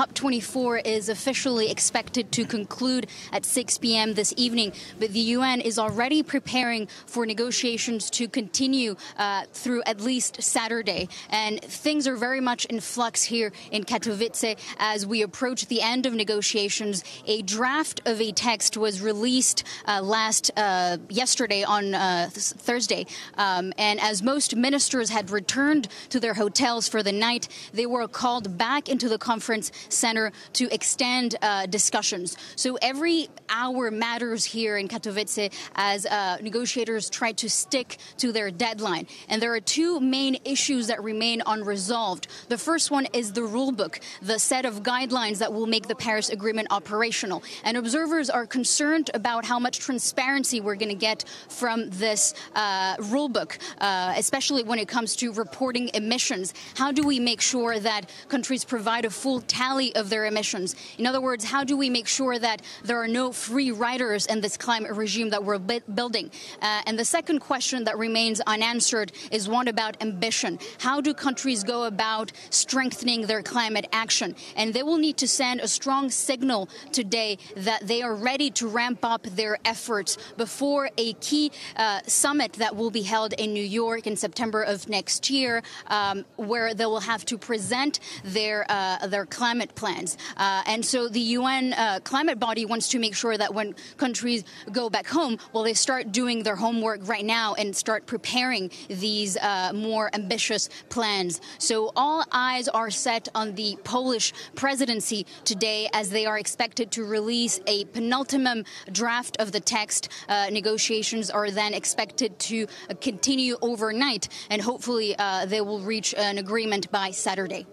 COP24 is officially expected to conclude at 6 p.m. this evening, but the UN is already preparing for negotiations to continue through at least Saturday. And things are very much in flux here in Katowice as we approach the end of negotiations. A draft of a text was released yesterday on Thursday. And as most ministers had returned to their hotels for the night, they were called back into the conference center to extend discussions. So every hour matters here in Katowice as negotiators try to stick to their deadline. And there are two main issues that remain unresolved. The first one is the rule book, the set of guidelines that will make the Paris Agreement operational. And observers are concerned about how much transparency we're going to get from this rule book, especially when it comes to reporting emissions. How do we make sure that countries provide a full tally of their emissions? In other words, how do we make sure that there are no free riders in this climate regime that we're building? And the second question that remains unanswered is one about ambition. How do countries go about strengthening their climate action? And they will need to send a strong signal today that they are ready to ramp up their efforts before a key summit that will be held in New York in September of next year, where they will have to present their climate plans. And so the UN climate body wants to make sure that when countries go back home, well, they start doing their homework right now and start preparing these more ambitious plans. So all eyes are set on the Polish presidency today as they are expected to release a penultimate draft of the text. Negotiations are then expected to continue overnight, and hopefully they will reach an agreement by Saturday.